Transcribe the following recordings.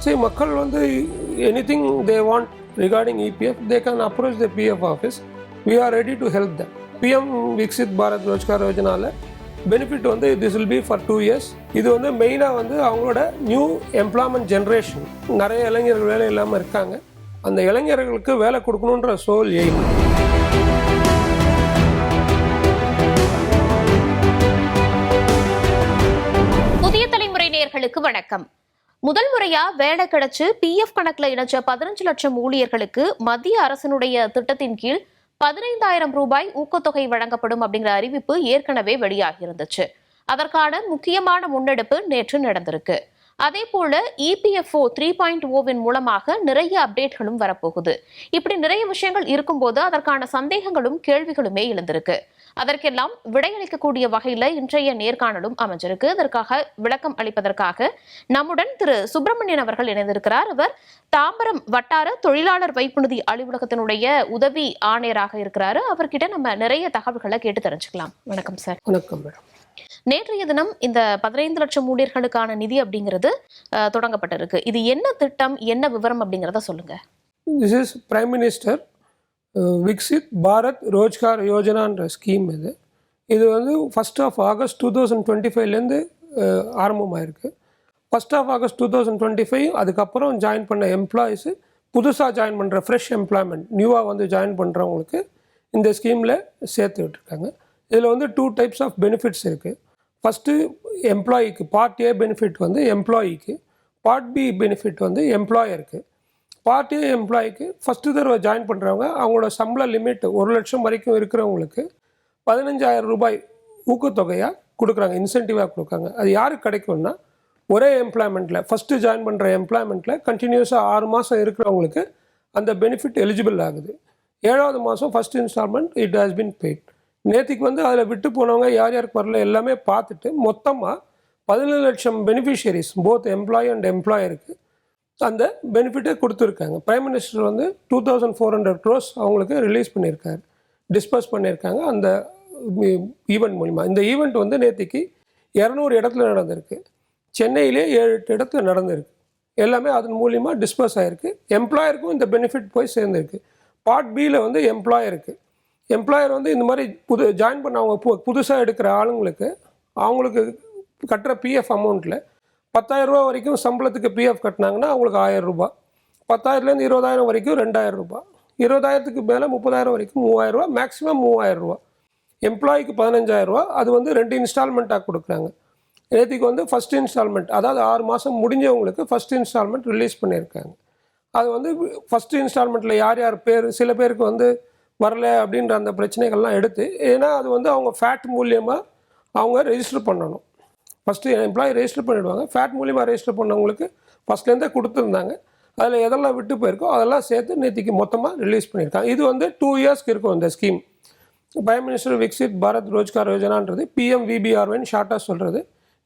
சரி மக்கள் வந்து anything they want regarding EPF they can approach the PF office. We are ready to help them. PM Viksit Bharat Rozgar யோஜனாவில் benefit வந்து this will be for 2 years. இது வந்து மெயினாக வந்து அவங்களோட நியூ எம்ப்ளாய்மெண்ட் ஜென்ரேஷன். நிறைய இளைஞர்கள் வேலை இல்லாமல் இருக்காங்க. அந்த இளைஞர்களுக்கு வேலை கொடுக்கணுன்ற சோல் எய்ம். புதிய தலைமுறை நேயர்களுக்கு வணக்கம். முதல் முறையா வேலை கிடைச்சு பிஎஃப் கணக்குல இணைச்ச 15 லட்சம் ஊழியர்களுக்கு மத்திய அரசினுடைய திட்டத்தின் கீழ் 15,000 ரூபாய் ஊக்கத்தொகை வழங்கப்படும் அப்படிங்கிற அறிவிப்பு ஏற்கனவே வெளியாகி இருந்துச்சு. அதற்கான முக்கியமான முன்னெடுப்பு நேற்று நடந்திருக்கு. அதே போல இபிஎஃப்ஓ 3.0 மூலமாக நிறைய அப்டேட்களும் வரப்போகுது. இப்படி நிறைய விஷயங்கள் இருக்கும்போது அதற்கான சந்தேகங்களும் கேள்விகளுமே எழுந்திருக்கு. அதற்கெல்லாம் விடையளிக்கக்கூடிய வகையில இன்றைய நேர்காணலும் அமைஞ்சிருக்கு. அதற்காக விளக்கம் அளிப்பதற்காக நம்முடன் திரு சுப்பிரமணியன் அவர்கள் இணைந்திருக்கிறார். அவர் தாம்பரம் வட்டார தொழிலாளர் வைப்பு நிதி அலுவலகத்தினுடைய உதவி ஆணையராக இருக்கிறாரு. அவர்கிட்ட நம்ம நிறைய தகவல்களை கேட்டு தெரிஞ்சுக்கலாம். வணக்கம் சார். வணக்கம் மேடம். நேற்றைய தினம் இந்த 15 லட்சம் ஊழியர்களுக்கான நிதி அப்படிங்கிறது தொடங்கப்பட்டிருக்கு. இது என்ன திட்டம், என்ன விவரம் அப்படிங்கிறத சொல்லுங்க. This is prime minister Viksit Bharat Rozgar யோஜனான்ற ஸ்கீம். இது வந்து 1st of August 2025லேருந்து ஆரம்பமாயிருக்கு. 1st of August 2025 அதுக்கப்புறம் ஜாயின் பண்ண எம்ப்ளாயீஸு, புதுசாக ஜாயின் பண்ணுற ஃப்ரெஷ் எம்ப்ளாய்மெண்ட், நியூவாக வந்து ஜாயின் பண்ணுறவங்களுக்கு இந்த ஸ்கீமில் சேர்த்து விட்டுருக்காங்க. இதில் வந்து 2 types ஆஃப் பெனிஃபிட்ஸ் இருக்குது. ஃபஸ்ட்டு எம்ப்ளாயிக்கு பார்ட் ஏ பெனிஃபிட் வந்து எம்ப்ளாயிக்கு, பார்ட் பி பெனிஃபிட் வந்து எம்ப்ளாயருக்கு. பார்ட் ஏ எம்ப்ளாய்க்கு ஃபஸ்ட்டு தடவை ஜாயின் பண்ணுறவங்க அவங்களோட சம்பள லிமிட் 1 லட்சம் வரைக்கும் இருக்கிறவங்களுக்கு 15,000 ரூபாய் ஊக்கத்தொகையாக கொடுக்குறாங்க, இன்சென்டிவாக கொடுக்குறாங்க. அது யாருக்கு கிடைக்கும்னா ஒரே எம்ப்ளாய்மெண்ட்டில் ஃபஸ்ட்டு ஜாயின் பண்ணுற எம்ப்ளாய்மெண்ட்டில் கண்டினியூஸாக 6 மாதம் இருக்கிறவங்களுக்கு அந்த பெனிஃபிட் எலிஜிபிள் ஆகுது. 7வது மாதம் first installment it has been paid. நேற்றுக்கு வந்து அதில் விட்டு போனவங்க யார் யாருக்கு வரல எல்லாமே பார்த்துட்டு மொத்தமாக 17 லட்சம் பெனிஃபிஷியரிஸ் போத் எம்ப்ளாயி அண்ட் எம்ப்ளாயருக்கு அந்த பெனிஃபிட்டை கொடுத்துருக்காங்க. பிரைம் மினிஸ்டர் வந்து 2,400 crores அவங்களுக்கு ரிலீஸ் பண்ணியிருக்காரு, டிஸ்பர்ஸ் பண்ணியிருக்காங்க அந்த ஈவெண்ட் மூலிமா. இந்த ஈவெண்ட் வந்து நேற்றுக்கு 200 இடத்துல நடந்திருக்கு. சென்னையிலே 7-8 இடத்துல நடந்திருக்கு. எல்லாமே அதன் மூலிமா டிஸ்பர்ஸ் ஆகிருக்கு. எம்ப்ளாயருக்கும் இந்த பெனிஃபிட் போய் சேர்ந்துருக்கு. பார்ட் பியில் வந்து எம்ப்ளாயர் வந்து இந்த மாதிரி ஜாயின் பண்ண அவங்க புதுசாக எடுக்கிற ஆளுங்களுக்கு அவங்களுக்கு கட்டுற பிஎஃப் அமௌண்ட்டில் 10,000 ரூபா வரைக்கும் சம்பளத்துக்கு பிஎஃப் கட்டினாங்கன்னா அவங்களுக்கு 1000 ரூபா, 10,000லேருந்து 20,000 வரைக்கும் 2,000 ரூபா, 20,000க்கு மேலே 30,000 வரைக்கும் 3,000 ரூபா, மேக்ஸிமம் 3,000 ரூபா. எம்ப்ளாய்க்கு 15,000 ரூபா. அது வந்து 2 இன்ஸ்டால்மெண்ட்டாக கொடுக்குறாங்க. நேற்றுக்கு வந்து ஃபஸ்ட் இன்ஸ்டால்மெண்ட், அதாவது 6 மாதம் முடிஞ்சவங்களுக்கு ஃபஸ்ட் இன்ஸ்டால்மெண்ட் ரிலீஸ் பண்ணியிருக்காங்க. அது வந்து ஃபஸ்ட்டு இன்ஸ்டால்மெண்ட்டில் யார் யார் பேர், சில பேருக்கு வந்து வரல அப்படின்ற அந்த பிரச்சனைகள்லாம் எடுத்து, ஏன்னா அது வந்து அவங்க ஃபேட் மூலியமாக அவங்க ரெஜிஸ்டர் பண்ணணும். ஃபஸ்ட்டு எம்ப்ளாயி ரெஜிஸ்டர் பண்ணிவிடுவாங்க. ஃபேட் மூலியமாக ரெஜிஸ்டர் பண்ணவங்களுக்கு ஃபஸ்ட்லேருந்தே கொடுத்துருந்தாங்க. அதில் எதெல்லாம் விட்டு போயிருக்கோ அதெல்லாம் சேர்த்து நேற்றுக்கு மொத்தமாக ரிலீஸ் பண்ணியிருக்காங்க. இது வந்து 2 yearsக்கு இருக்கும் இந்த scheme. Prime minister Viksit Bharat Rozgar யோஜனான்றது PMVBRYன்னு ஷார்ட்டாக சொல்கிறது.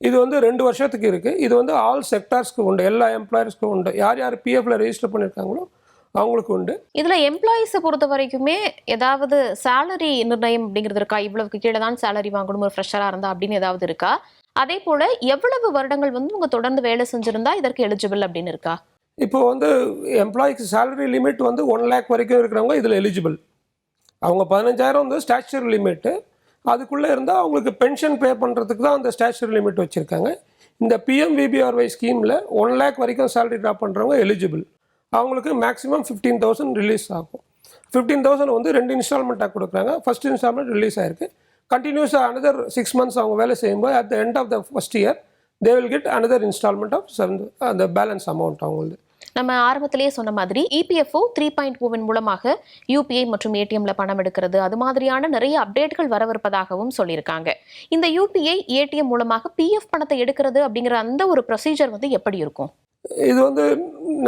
இது வந்து 2 வருஷத்துக்கு இருக்குது. இது வந்து ஆல் செக்டார்ஸ்க்கு உண்டு, எல்லா எம்ப்ளாயர்ஸ்க்கும் உண்டு. யார் யார் பிஎஃப்ல ரெஜிஸ்டர் பண்ணியிருக்காங்களோ அவங்களுக்கு உண்டு. இதுல எம்ப்ளாயிஸை பொறுத்த வரைக்குமே ஏதாவது சேலரி நிர்ணயம் அப்படிங்கிறது இருக்கா? இவ்வளவுக்கு கீழே தான் சேலரி வாங்கணும் ஒரு ஃப்ரெஷராக இருந்தா அப்படின்னு ஏதாவது இருக்கா? அதே போல எவ்வளவு வருடங்கள் வந்து உங்க தொடர்ந்து வேலை செஞ்சிருந்தா இதற்கு எலிஜிபிள் அப்படின்னு இருக்கா? இப்போ வந்து எம்ப்ளாய்க்கு சேலரி லிமிட் வந்து 1 lakh வரைக்கும் இருக்கிறவங்க இதில் எலிஜிபிள். அவங்க 15,000 வந்து ஸ்டாச்சுரி லிமிட்டு. அதுக்குள்ளே இருந்தால் அவங்களுக்கு பென்ஷன் பே பண்ணுறதுக்கு தான் அந்த ஸ்டாச்சுரி லிமிட் வச்சுருக்காங்க. இந்த PMVBRY ஸ்கீமில் 1 lakh வரைக்கும் சேலரி ட்ராப் பண்ணுறவங்க எலிஜிபிள். அவங்களுக்கு மேக்ஸிமம் 15,000 ரிலீஸ் ஆகும். 15,000 வந்து 2 இன்ஸ்டால்மெண்ட்டாக கொடுக்குறாங்க. ஃபஸ்ட் இன்ஸ்டால்மெண்ட் ரிலீஸ் ஆகிருக்கு. கண்டினியூஸாக அனதர் 6 months அவங்க வேலை செய்யும்போது at the end of the first year they will get another installment of அந்த பேலன்ஸ் அமௌண்ட் அவங்களுக்கு. நம்ம ஆரம்பத்திலேயே சொன்ன மாதிரி இபிஎஃப்ஓ 3.0 மூலமாக யூபிஐ மற்றும் ஏடிஎம்ல பணம் எடுக்கிறது, அது மாதிரியான நிறைய அப்டேட்கள் வரவிருப்பதாகவும் சொல்லியிருக்காங்க. இந்த யூபிஐ ஏடிஎம் மூலமாக பிஎஃப் பணத்தை எடுக்கிறது அப்படிங்கிற அந்த ஒரு ப்ரொசீஜர் வந்து எப்படி இருக்கும்? இது வந்து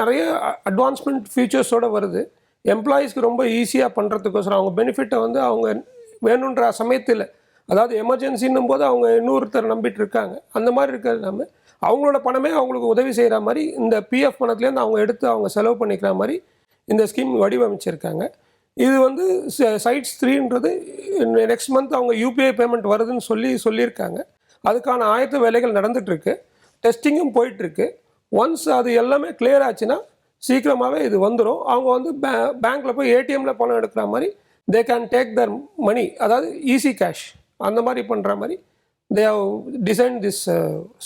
நிறைய அட்வான்ஸ்மெண்ட் ஃபீச்சர்ஸோடு வருது. எம்ப்ளாயீஸ்க்கு ரொம்ப ஈஸியாக பண்ணுறதுக்கோசரம் அவங்க பெனிஃபிட்டை வந்து அவங்க வேணுன்ற சமயத்தில், அதாவது எமர்ஜென்சின்னும் போது அவங்க இன்னொருத்தர் நம்பிட்டு இருக்காங்க. அந்த மாதிரி இருக்கிறது நம்ம அவங்களோட பணமே அவங்களுக்கு உதவி செய்கிற மாதிரி இந்த பிஎஃப் பணத்துலேருந்து அவங்க எடுத்து அவங்க செலவு பண்ணிக்கிற மாதிரி இந்த ஸ்கீம் வடிவமைச்சிருக்காங்க. இது வந்து சைட்ஸ் 3ன்றது நெக்ஸ்ட் மந்த் அவங்க யூபிஐ பேமெண்ட் வருதுன்னு சொல்லியிருக்காங்க. அதுக்கான ஆயத்த வேலைகள் நடந்துகிட்ருக்கு, டெஸ்டிங்கும் போயிட்டுருக்கு. ஒன்ஸ் அது எல்லாமே கிளியர் ஆச்சுன்னா சீக்கிரமாகவே இது வந்துடும். அவங்க வந்து பேங்க்கில் போய் ஏடிஎம்மில் பணம் எடுக்கிற மாதிரி தே கேன் டேக் தர் மணி, அதாவது ஈஸி கேஷ் அந்த மாதிரி பண்ணுற மாதிரி they have design this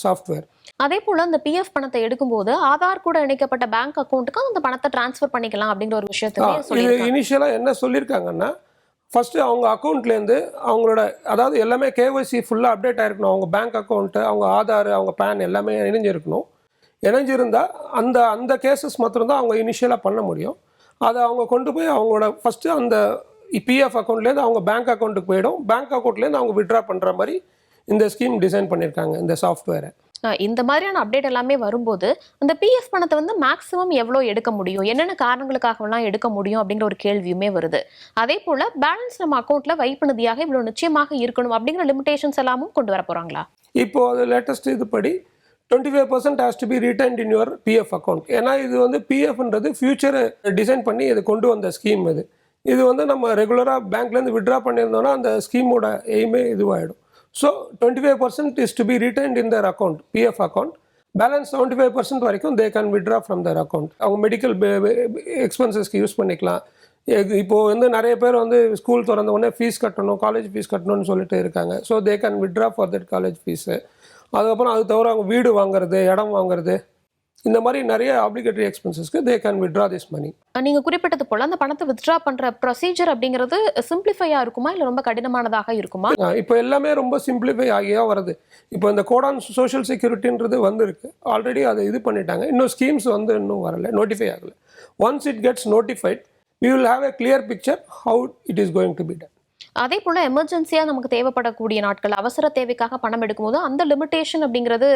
software. அதே போல இந்த பிஎஃப் பணத்தை எடுக்கும்போது ஆதார் கூட இணைக்கப்பட்ட பேங்க் அக்கௌண்ட்டுக்கு அந்த பணத்தை டிரான்ஸ்ஃபர் பண்ணிக்கலாம் அப்படிங்கிற ஒரு விஷயத்தையும் இது சொல்லியிருக்காங்க. இனிஷியலாக என்ன சொல்லியிருக்காங்கன்னா, ஃபஸ்ட்டு அவங்க அக்கௌண்ட்லேருந்து அவங்களோட அதாவது எல்லாமே கேஒய்சி ஃபுல்லாக அப்டேட் ஆகிருக்கணும். அவங்க பேங்க் அக்கௌண்ட்டு, அவங்க ஆதார், அவங்க பேன் எல்லாமே இணைஞ்சிருக்கணும். இணைஞ்சிருந்தால் அந்த அந்த கேசஸ் மாத்திரம்தான் அவங்க இனிஷியலாக பண்ண முடியும். அதை அவங்க கொண்டு போய் அவங்களோட ஃபஸ்ட்டு அந்த பிஎஃப் அக்கௌண்ட்லேருந்து அவங்க பேங்க் அக்கௌண்ட்டுக்கு போயிடும். பேங்க் அக்கௌண்ட்லேருந்து அவங்க விட்ரா பண்ணுற மாதிரி இந்த ஸ்கீம் டிசைன் பண்ணியிருக்காங்க, இந்த சாஃப்ட்வேரை. இந்த மாதிரியான அப்டேட் எல்லாமே வரும்போது அந்த பிஎஃப் பணத்தை வந்து மேக்ஸிமம் எவ்வளோ எடுக்க முடியும், என்னென்ன காரணங்களுக்காகலாம் எடுக்க முடியும் அப்படிங்கிற ஒரு கேள்வியுமே வருது. அதே போல பேலன்ஸ் நம்ம அக்கௌண்ட்ல வைப்பு நிதியாக இவ்வளோ நிச்சயமாக இருக்கணும் அப்படிங்கிற லிமிடேஷன்ஸ் எல்லாமும் கொண்டு வர போறாங்களா? இப்போ அது லேட்டஸ்ட் இதுபடி 25% has to be retained in your PF account. ஏன்னா இது வந்து பிஎஃப்ன்றது ஃபியூச்சரை டிசைன் பண்ணி இது கொண்டு வந்த ஸ்கீம். இது வந்து நம்ம ரெகுலராக பேங்க்லேருந்து விட்ரா பண்ணியிருந்தோம்னா அந்த ஸ்கீமோட எய்மே இதுவாகிடும். So 25% is to be retained in their account, PF account. Balance 75% வரைக்கும் they can withdraw from their account. அவங்க மெடிக்கல் எக்ஸ்பென்சஸ்க்கு யூஸ் பண்ணிக்கலாம். இப்போது வந்து நிறைய பேர் வந்து ஸ்கூல் திறந்த உடனே ஃபீஸ் கட்டணும், காலேஜ் ஃபீஸ் கட்டணும்னு சொல்லிட்டு இருக்காங்க. So they can withdraw for that college fees. அதுக்கப்புறம் அது தவிர அவங்க வீடு வாங்குறது, இடம் வாங்குறது, இந்த மாதிரி நிறைய ஆப்ளிகேட்டரி எக்ஸ்பென்சஸ்க்கு they can withdraw this money. நீங்க குறிப்பிட்டது போல அந்த பணத்தை வித்ட்ரா பண்ற ப்ரொசீஜர் அப்படிங்கிறது சிம்பிளிஃபையா இருக்குமா இல்லை ரொம்ப கடினமானதாக இருக்குமா? இப்போ எல்லாமே ரொம்ப சிம்பிளிஃபை ஆகியா வருது. இப்போ இந்த கோடான் சோஷியல் செக்யூரிட்டின்றது வந்துருக்கு, ஆல்ரெடி அதை இது பண்ணிட்டாங்க. இன்னும் ஸ்கீம்ஸ் வந்து இன்னும் வரல, நோட்டிஃபை ஆகலை. Once it gets notified we will have a clear picture how it is going to be done. அதே போல எமர்ஜென்சியா நமக்கு தேவைப்படக்கூடிய நாட்கள், அவசர தேவைக்காக பணம் எடுக்கும்போது அந்த லிமிடேஷன் அப்படிங்கிறது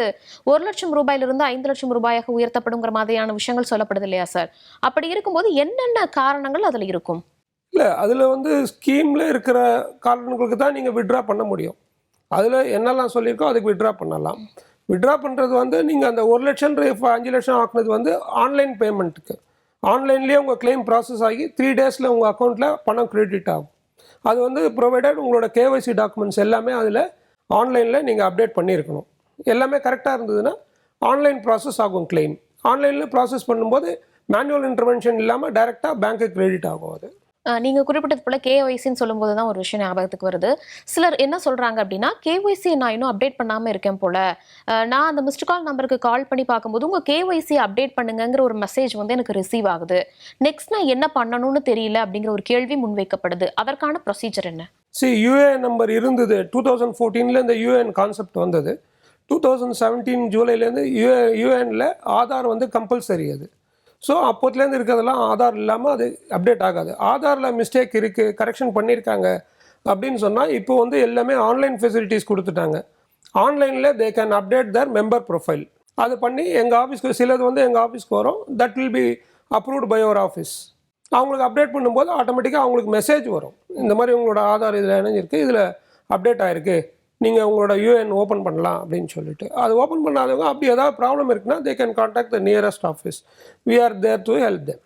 1 லட்சம் ரூபாயிலிருந்து 5 லட்சம் ரூபாயாக உயர்த்தப்படுங்கிற மாதிரியான விஷயங்கள் சொல்லப்படுது இல்லையா சார்? அப்படி இருக்கும்போது என்னென்ன காரணங்கள் அதில் இருக்கும்? இல்லை, அதில் வந்து ஸ்கீமில் இருக்கிற காரணங்களுக்கு தான் நீங்கள் விட்ரா பண்ண முடியும். அதில் என்னெல்லாம் சொல்லியிருக்கோ அதுக்கு விட்ரா பண்ணலாம். விட்ரா பண்ணுறது வந்து நீங்கள் அந்த 1 லட்சம் 5 லட்சம் ஆக்குனது வந்து ஆன்லைன் பேமெண்ட்டுக்கு. ஆன்லைன்லேயே உங்கள் கிளைம் ப்ராசஸ் ஆகி 3 டேஸில் உங்கள் அக்கௌண்ட்டில் பணம் கிரெடிட் ஆகும். அது வந்து ப்ரொவைடட் உங்களோட கேஒய்சி டாக்குமெண்ட்ஸ் எல்லாமே அதில் ஆன்லைனில் நீங்கள் அப்டேட் பண்ணியிருக்கணும். எல்லாமே கரெக்டாக இருந்ததுன்னா ஆன்லைன் ப்ராசஸ் ஆகும் கிளைம். ஆன்லைனில் ப்ராசஸ் பண்ணும்போது மேனுவல் இன்டர்வென்ஷன் இல்லாமல் டைரெக்டாக பேங்க்கு கிரெடிட் ஆகும். அது நீங்க குறிப்பிட்டது போல கேஒய்சின்னு சொல்லும்போது தான் ஒரு விஷயம் ஞாபகத்துக்கு வருது. சிலர் என்ன சொல்றாங்க அப்படின்னா, கேஒய்சி நான் இன்னும் அப்டேட் பண்ணாம இருக்கேன் போல, நான் அந்த மிஸ்டு கால் நம்பருக்கு கால் பண்ணி பார்க்கும்போது உங்க கேஒய்சி அப்டேட் பண்ணுங்கிற ஒரு மெசேஜ் வந்து எனக்கு ரிசீவ் ஆகுது, நெக்ஸ்ட் நான் என்ன பண்ணணும்னு தெரியல அப்படிங்கிற ஒரு கேள்வி முன்வைக்கப்படுது. அதற்கான ப்ரொசீஜர் என்ன? யூஏஎன் நம்பர் இருந்தது. 2014 இந்த யூஏஎன் கான்செப்ட் வந்தது. 2017 ஜூலைலேருந்து யூஏஎனில் ஆதார் வந்து கம்பல்சரி. அது ஸோ அப்போத்துலேருந்து இருக்கிறதெல்லாம் ஆதார் இல்லாமல் அது அப்டேட் ஆகாது. ஆதாரில் மிஸ்டேக் இருக்குது, கரெக்ஷன் பண்ணியிருக்காங்க அப்படின்னு சொன்னால் இப்போ வந்து எல்லாமே ஆன்லைன் ஃபெசிலிட்டிஸ் கொடுத்துட்டாங்க. ஆன்லைனில் they can update their member profile. அது பண்ணி எங்கள் ஆஃபீஸ்க்கு சிலது வந்து எங்கள் ஆஃபீஸ்க்கு வரும். That will be approved by our office. அவங்களுக்கு அப்டேட் பண்ணும்போது ஆட்டோமேட்டிக்காக அவங்களுக்கு மெசேஜ் வரும், இந்த மாதிரி உங்களோட ஆதார் இதில் இணைஞ்சிருக்கு, இதில் அப்டேட் ஆகிருக்கு, நீங்கள் உங்களோட யூஏஎன் ஓப்பன் பண்ணலாம் அப்படின்னு சொல்லிட்டு. அது ஓப்பன் பண்ணாதவங்க அப்படி ஏதாவது ப்ராப்ளம் இருக்குன்னா they can contact the nearest office. We are there to help them.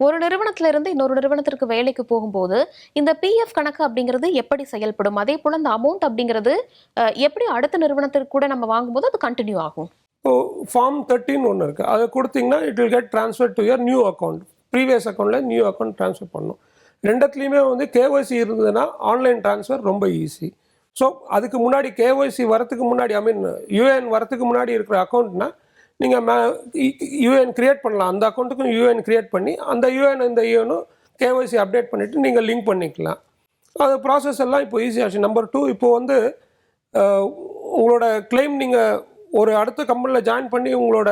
ஒரு நிறுவனத்துல இருந்து இன்னொரு நிறுவனத்திற்கு வேலைக்கு போகும்போது இந்த பிஎஃப் கணக்கு அப்படிங்கிறது எப்படி செயல்படும்? அதே போல இந்த அமௌண்ட் அப்படிங்கிறது எப்படி அடுத்த நிறுவனத்திற்கு கூட நம்ம வாங்கும்போது அது கண்டினியூ ஆகும்? ஃபார்ம் 13 ஒன்று இருக்குது, அதை கொடுத்தீங்கன்னா it will get transfer to your new account. Previous அக்கௌண்ட்டில் நியூ அக்கௌண்ட் ட்ரான்ஸ்ஃபர் பண்ணணும். ரெண்டுத்துலேயுமே வந்து கேஒய்சி இருந்ததுன்னா ஆன்லைன் ட்ரான்ஸ்ஃபர் ரொம்ப ஈஸி. ஸோ அதுக்கு முன்னாடி கேஒய்சி வரத்துக்கு முன்னாடி, ஐ மீன் யூஏஎன் வரத்துக்கு முன்னாடி இருக்கிற அக்கௌண்ட்னா நீங்கள் யூஏஎன் கிரியேட் பண்ணலாம். அந்த அக்கௌண்ட்டுக்கும் யூஏஎன் கிரியேட் பண்ணி அந்த யூஏஎன் இந்த யூஏனும் கேஒய்சி அப்டேட் பண்ணிவிட்டு நீங்கள் லிங்க் பண்ணிக்கலாம். அது ப்ராசஸ் எல்லாம் இப்போ ஈஸியாச்சு. நம்பர் 2, இப்போ வந்து உங்களோட கிளைம் நீங்கள் ஒரு அடுத்த கம்பெனியில் ஜாயின் பண்ணி உங்களோட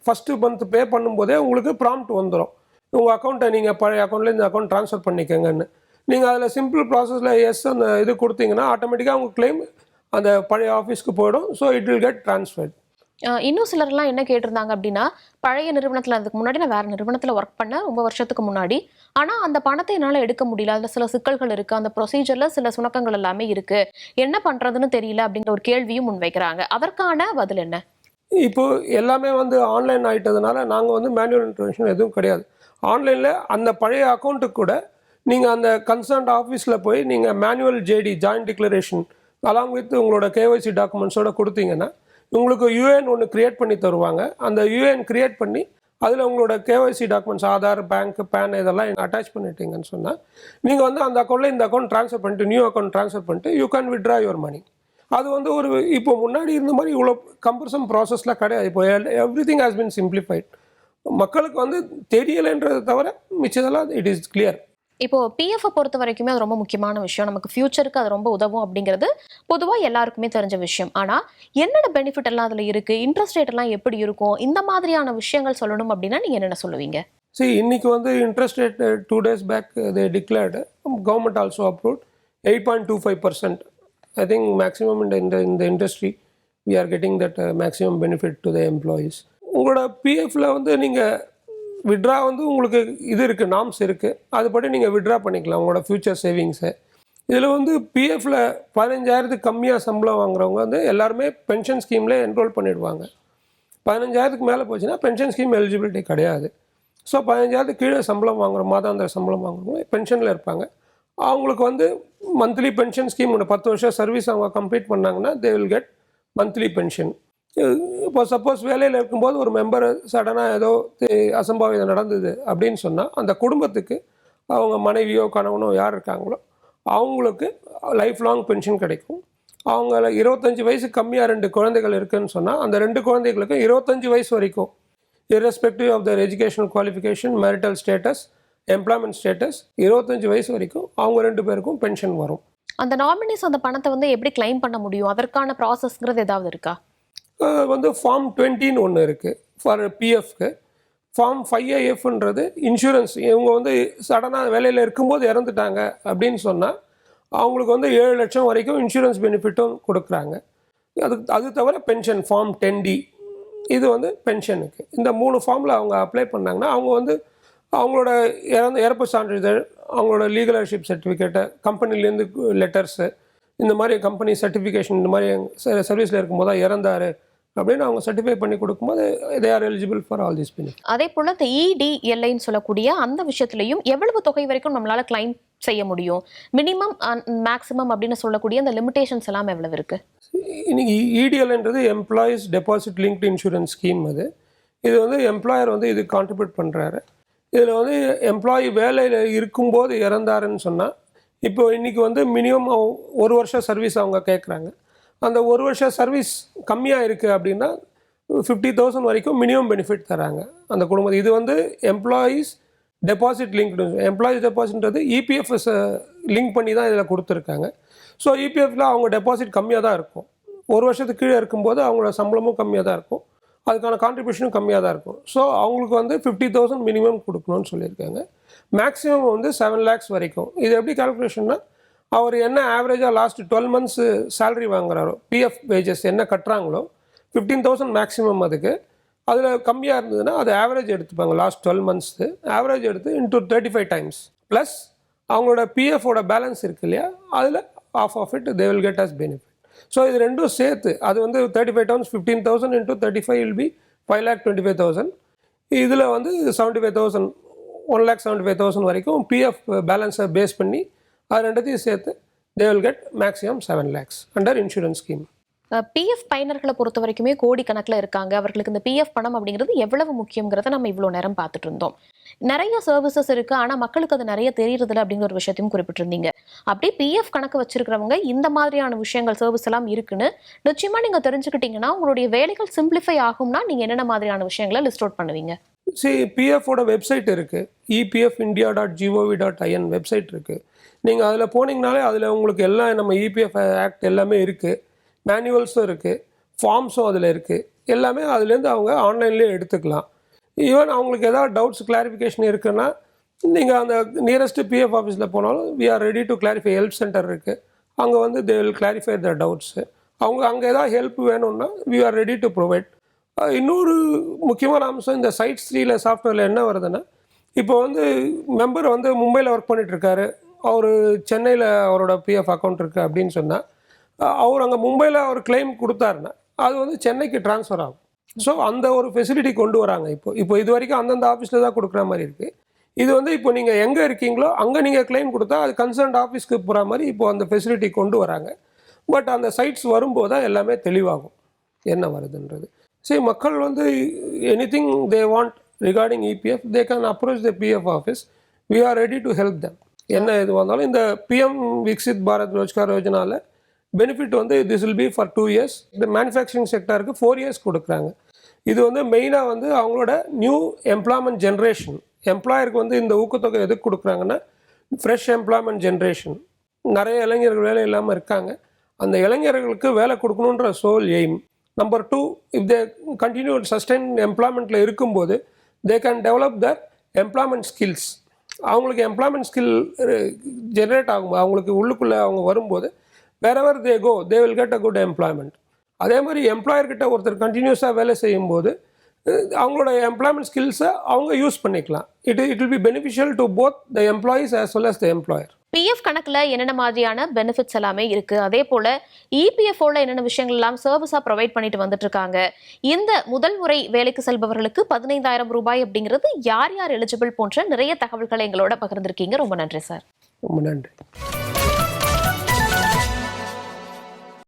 ஃபஸ்ட்டு மந்த் பே பண்ணும்போதே உங்களுக்கு ப்ராம்ப்ட் வந்துடும், உங்கள் அக்கௌண்ட்டை நீங்கள் பழைய அக்கௌண்ட்டில் இந்த அக்கௌண்ட் ட்ரான்ஸ்ஃபர் பண்ணிக்கங்கன்னு. நீங்கள் அதில் சிம்பிள் ப்ராசஸில் எஸ் அந்த இது கொடுத்தீங்கன்னா ஆட்டோமேட்டிக்காக உங்கள் கிளைம் அந்த பழைய ஆஃபீஸ்க்கு போயிடும். So it will get transferred. இன்னும் சிலர்லாம் என்ன கேட்டிருந்தாங்க அப்படின்னா, பழைய நிறுவனத்தில் அதுக்கு முன்னாடி நான் வேறு நிறுவனத்தில் ஒர்க் பண்ணேன் ரொம்ப வருஷத்துக்கு முன்னாடி, ஆனால் அந்த பணத்தை என்னால் எடுக்க முடியல, அதில் சில சிக்கல்கள் இருக்குது, அந்த ப்ரொசீஜரில் சில சுணக்கங்கள் எல்லாமே இருக்குது, என்ன பண்ணுறதுன்னு தெரியல அப்படிங்கிற ஒரு கேள்வியும் முன்வைக்கிறாங்க. அதற்கான பதில் என்ன? இப்போது எல்லாமே வந்து ஆன்லைன் ஆகிட்டதுனால நாங்கள் வந்து மேனுவல் இன்டர்வென்ஷன் எதுவும் கிடையாது. ஆன்லைனில் அந்த பழைய அக்கௌண்ட்டுக்கு கூட நீங்கள் அந்த கன்சர்ன்ட் ஆஃபீஸில் போய் நீங்கள் manual JD joint declaration along with உங்களோட கேஒய்சி டாக்குமெண்ட்ஸோடு கொடுத்தீங்கன்னா உங்களுக்கு யூஏஎன் ஒன்று க்ரியேட் பண்ணி தருவாங்க. அந்த யூஏஎன் க்ரியேட் பண்ணி அதில் உங்களோட KYC documents Aadhaar, bank, PAN இதெல்லாம் அட்டாச் பண்ணிட்டீங்கன்னு சொன்னால் நீங்கள் வந்து அந்த அக்கௌண்ட்டில் இந்த அக்கௌண்ட் ட்ரான்ஸ்ஃபர் பண்ணிட்டு நியூ அக்கௌண்ட் ட்ரான்ஸ்ஃபர் பண்ணிட்டு you can withdraw your money. அது வந்து ஒரு இப்போ முன்னாடி இருந்த மாதிரி இவ்வளோ கம்பல்சம் ப்ராசஸ்லாம் கிடையாது. இப்போ every thing has been simplified. மக்களுக்கு வந்து தெரியலைன்றதை தவிர மிச்சதெல்லாம் இட் இஸ் கிளியர். இப்போ பிஎஃப் பொறுத்த வரைக்குமே அது ரொம்ப முக்கியமான விஷயம். நமக்கு ஃபியூச்சருக்கு அது ரொம்ப உதவும் அப்படிங்கிறது பொதுவாக எல்லாருக்குமே தெரிஞ்ச விஷயம். ஆனால் என்னென்ன பெனிஃபிட் எல்லாம் அதில் இருக்குது, இன்ட்ரெஸ்ட் ரேட் எல்லாம் எப்படி இருக்கும், இந்த மாதிரியான விஷயங்கள் சொல்லணும் அப்படின்னா நீங்கள் என்னென்ன சொல்லுவீங்க? இன்னைக்கு வந்து interest rate 2 days back they declared, government also approved 8.25%. I think maximum இந்த industry we are getting that maximum benefit to the employees. உங்களோட பிஎஃப்ல வந்து நீங்கள் விட்ரா வந்து உங்களுக்கு இது இருக்குது, நாம்ஸ் இருக்குது, அதுபடி நீங்கள் விட்ரா பண்ணிக்கலாம் உங்களோட ஃப்யூச்சர் சேவிங்ஸை. இதில் வந்து பிஎஃப்ல 15,000 கம்மியாக சம்பளம் வாங்குறவங்க வந்து எல்லாருமே பென்ஷன் ஸ்கீமில் என்ரோல் பண்ணிடுவாங்க. 15,000 மேலே போச்சுன்னா பென்ஷன் ஸ்கீம் எலிஜிபிலிட்டி கிடையாது. ஸோ 15,000 கீழே சம்பளம் வாங்குகிற மாதாந்திர சம்பளம் வாங்குறவங்க பென்ஷனில் இருப்பாங்க. அவங்களுக்கு வந்து மந்த்லி பென்ஷன் ஸ்கீம் 10 வருஷம் சர்வீஸ் அவங்க கம்ப்ளீட் பண்ணாங்கன்னா தே வில் கெட் மந்த்லி பென்ஷன். இப்போ சப்போஸ் வேலையில் இருக்கும்போது ஒரு மெம்பர் சடனாக ஏதோ அசம்பாவிதம் நடந்தது அப்படின்னு சொன்னால் அந்த குடும்பத்துக்கு அவங்க மனைவியோ கணவனோ யார் இருக்காங்களோ அவங்களுக்கு லைஃப் லாங் பென்ஷன் கிடைக்கும். அவங்கள 25 வயசு கம்மியாக 2 குழந்தைகள் இருக்குதுன்னு சொன்னால் அந்த 2 குழந்தைகளுக்கும் 25 வயசு வரைக்கும் irrespective of their educational qualification, marital status, employment status 25 வயசு வரைக்கும் அவங்க 2 பேருக்கும் பென்ஷன் வரும். அந்த நாமினிஸ் அந்த பணத்தை வந்து எப்படி கிளைம் பண்ண முடியும்? அதற்கான ப்ராசஸ்ங்கிறது ஏதாவது இருக்கா? வந்து ஃபார்ம் 20ன்னு ஒன்று இருக்குது ஃபார் பிஎஃப்க்கு. ஃபார்ம் 5AFன்றது இன்சூரன்ஸ். இவங்க வந்து சடனாக வேலையில் இருக்கும்போது இறந்துட்டாங்க அப்படின்னு சொன்னால் அவங்களுக்கு வந்து 7 லட்சம் வரைக்கும் இன்சூரன்ஸ் பெனிஃபிட்டும் கொடுக்குறாங்க. அது தவிர பென்ஷன் ஃபார்ம் 10D இது வந்து பென்ஷனுக்கு. இந்த 3 ஃபார்மில் அவங்க அப்ளை பண்ணாங்கன்னா அவங்க வந்து அவங்களோட இறப்பு சான்றிதழ், அவங்களோட லீகலர்ஷிப் சர்டிஃபிகேட்டை, கம்பெனிலேருந்து லெட்டர்ஸு, இந்த மாதிரி கம்பெனி சர்டிஃபிகேஷன், இந்த மாதிரி சர்வீஸில் இருக்கும்போது தான் இறந்தார் அப்படின்னு அவங்க சர்டிஃபை பண்ணி கொடுக்கும்போது they are eligible for all this benefit. அதே போல் இந்த EDLIன்னு சொல்லக்கூடிய அந்த விஷயத்துலையும் எவ்வளவு தொகை வரைக்கும் நம்மளால் கிளைம் செய்ய முடியும்? மினிமம் மேக்ஸிமம் அப்படின்னு சொல்லக்கூடிய அந்த லிமிடேஷன்ஸ் எல்லாம் எவ்வளவு இருக்குது? இன்னைக்கு EDLன்றது employees deposit linked insurance scheme. இது வந்து எம்ப்ளாயர் வந்து இது கான்ட்ரிபியூட் பண்ணுறாரு. இதில் வந்து எம்ப்ளாயி வேலையில் இருக்கும்போது இறந்தாருன்னு சொன்னால் இப்போ இன்றைக்கி வந்து மினிமம் 1 வருஷம் சர்வீஸ் அவங்க கேட்குறாங்க. அந்த 1 வருஷம் சர்வீஸ் கம்மியாக இருக்குது அப்படின்னா 50,000 வரைக்கும் மினிமம் பெனிஃபிட் தராங்க அந்த குடும்பம். இது வந்து எம்ப்ளாயீஸ் டெபாசிட் லிங்க்டு. எம்ப்ளாயீஸ் டெபாசிட்ன்றது EPFS லிங்க் பண்ணி தான் இதில் கொடுத்துருக்காங்க. ஸோ EPFல அவங்க டெபாசிட் கம்மியாக தான் இருக்கும். 1 வருஷத்துக்கு கீழே இருக்கும்போது அவங்களோட சம்பளமும் கம்மியாக தான் இருக்கும், அதுக்கான கான்ட்ரிபியூஷனும் கம்மியாக தான் இருக்கும். ஸோ அவங்களுக்கு வந்து 50,000 மினிமம் கொடுக்கணும்னு சொல்லியிருக்காங்க. மேக்ஸிமம் வந்து 7 lakhs வரைக்கும். இது எப்படி கால்குலேஷன்னா அவர் என்ன ஆவரேஜாக லாஸ்ட் 12 months சேலரி வாங்குறாரோ, பிஎஃப் வேஜஸ் என்ன கட்டுறாங்களோ 15,000 மேக்ஸிமம். அதுக்கு அதில் கம்மியாக இருந்ததுன்னா அது ஆவரேஜ் எடுத்துப்பாங்க. லாஸ்ட் 12 months ஆவரேஜ் எடுத்து இன்டூ 35 times ப்ளஸ் அவங்களோட பிஎஃபோட பேலன்ஸ் இருக்குது இல்லையா, அதில் half of it they will get as benefit. So இது ரெண்டும் சேர்த்து அது வந்து 35 times 15,000 into 35 will be 5,25,000. இதில் வந்து 75,000 1,75,000 வரைக்கும் பிஎஃப் பேலன்ஸை பேஸ் பண்ணி அது ரெண்டத்தையும் சேர்த்து they will get maximum 7 lakhs under insurance scheme. PF பயனர்களை பொறுத்த வரைக்குமே கோடி கணக்கில் இருக்காங்க. அவர்களுக்கு இந்த பிஎஃப் பணம் அப்படிங்கிறது எவ்வளவு முக்கியங்கிறத நம்ம இவ்வளோ நேரம் பார்த்துட்டு இருந்தோம். நிறைய சர்வீசஸ் இருக்குது, ஆனால் மக்களுக்கு அது நிறைய தெரியறதில்ல அப்படிங்கிற ஒரு விஷயத்தையும் குறிப்பிட்டிருந்தீங்க. அப்படி பிஎஃப் கணக்கு வச்சிருக்கிறவங்க இந்த மாதிரியான விஷயங்கள் சர்வீஸ் எல்லாம் இருக்குன்னு நிச்சயமாக நீங்கள் தெரிஞ்சுக்கிட்டீங்கன்னா உங்களுடைய வேலைகள் சிம்பிளிஃபை ஆகும்னா நீங்கள் என்னென்ன மாதிரியான விஷயங்களை லிஸ்ட் அவுட் பண்ணுவீங்க? பிஎஃபோட வெப்சைட் இருக்குது, EPFindia.gov.in வெப்சைட் இருக்குது. நீங்கள் அதில் போனீங்கனாலே அதில் உங்களுக்கு எல்லாம் நம்ம EPF ஆக்ட் எல்லாமே இருக்குது, மேனுவல்ஸும் இருக்குது, ஃபார்ம்ஸும் அதில் இருக்குது. எல்லாமே அதுலேருந்து அவங்க ஆன்லைன்லேயே எடுத்துக்கலாம். ஈவன் அவங்களுக்கு ஏதாவது டவுட்ஸ் கிளாரிஃபிகேஷன் இருக்குன்னா நீங்கள் அந்த நியரஸ்ட் பிஎஃப் ஆஃபீஸில் போனாலும் we are ready to clarify. Help centre இருக்குது, அங்கே வந்து they will clarify their doubts. அவங்க அங்கே ஏதாவது ஹெல்ப் வேணும்னா we are ready to provide. இன்னொரு முக்கியமான அம்சம் இந்த சைட்ஸ் 3 சாஃப்ட்வேரில் என்ன வருதுன்னா, இப்போ வந்து மெம்பர் வந்து மும்பையில் ஒர்க் பண்ணிகிட்ருக்காரு, அவர் சென்னையில் அவரோட பிஎஃப் அக்கௌண்ட் இருக்குது அப்படின்னு சொன்னால் அவர் அங்கே மும்பையில் அவர் கிளைம் கொடுத்தாருன்னா அது வந்து சென்னைக்கு ட்ரான்ஸ்ஃபர் ஆகும். ஸோ அந்த ஒரு ஃபெசிலிட்டி கொண்டு வராங்க. இப்போ இது வரைக்கும் அந்தந்த ஆஃபீஸில் தான் கொடுக்குற மாதிரி இருக்குது. இது வந்து இப்போ நீங்கள் எங்கே இருக்கீங்களோ அங்கே நீங்கள் கிளைம் கொடுத்தா அது கன்சர்ன்ட் ஆஃபீஸ்க்கு போகிற மாதிரி இப்போ அந்த ஃபெசிலிட்டி கொண்டு வராங்க. பட் அந்த சைட்ஸ் வரும்போது தான் எல்லாமே தெளிவாகும். என்ன வருதுன்றது. சரி, மக்கள் வந்து anything they want regarding EPF they can approach the PF office. We are ready to help them. என்ன இது வந்தாலும் இந்த பிஎம் விக்சித் பாரத் ரோஜ்கார் யோஜனாவில் பெனிஃபிட் வந்து this will be for 2 years. இந்த மேனுஃபேக்சரிங் செக்டருக்கு 4 years கொடுக்குறாங்க. இது வந்து மெயினாக வந்து அவங்களோட நியூ எம்ப்ளாய்மெண்ட் ஜென்ரேஷன். எம்ப்ளாயருக்கு வந்து இந்த ஊக்கத்தொகை எதுக்கு கொடுக்குறாங்கன்னா ஃப்ரெஷ் எம்ப்ளாய்மெண்ட் ஜென்ரேஷன். நிறைய இளைஞர்கள் வேலை இல்லாமல் இருக்காங்க. அந்த இளைஞர்களுக்கு வேலை கொடுக்கணுன்ற sole aim. Number 2, if they continue sustain எம்ப்ளாய்மெண்ட்டில் இருக்கும்போது they can develop their employment skills. அவங்களுக்கு எம்ப்ளாய்மெண்ட் ஸ்கில் ஜென்ரேட் ஆகும்போது அவங்களுக்கு உள்ளுக்குள்ளே அவங்க வரும்போது wherever they go they will get a good employment. அதே மாதிரி எம்ப்ளாயர்கிட்ட ஒருத்தர் கண்டினியூஸாக வேலை செய்யும்போது அவங்களோட எம்ப்ளாய்மெண்ட் ஸ்கில்ஸை அவங்க யூஸ் பண்ணிக்கலாம். It will be beneficial to both the employees as well as the employer. PF கணக்குல என்னென்ன மாதிரியான பெனிஃபிட்ஸ் எல்லாமே இருக்கு, அதே போல இபிஎஃப்ஓல என்னென்ன விஷயங்கள் எல்லாம் சர்வீஸா ப்ரொவைட் பண்ணிட்டு வந்துட்டு இருக்காங்க. இந்த முதல் முறை வேலைக்கு செல்பவர்களுக்கு 15,000 ரூபாய் அப்படிங்கிறது யார் யார் எலிஜிபிள் போன்ற நிறைய தகவல்களை எங்களோட பகிர்ந்திருக்கீங்க. ரொம்ப நன்றி சார். ரொம்ப நன்றி.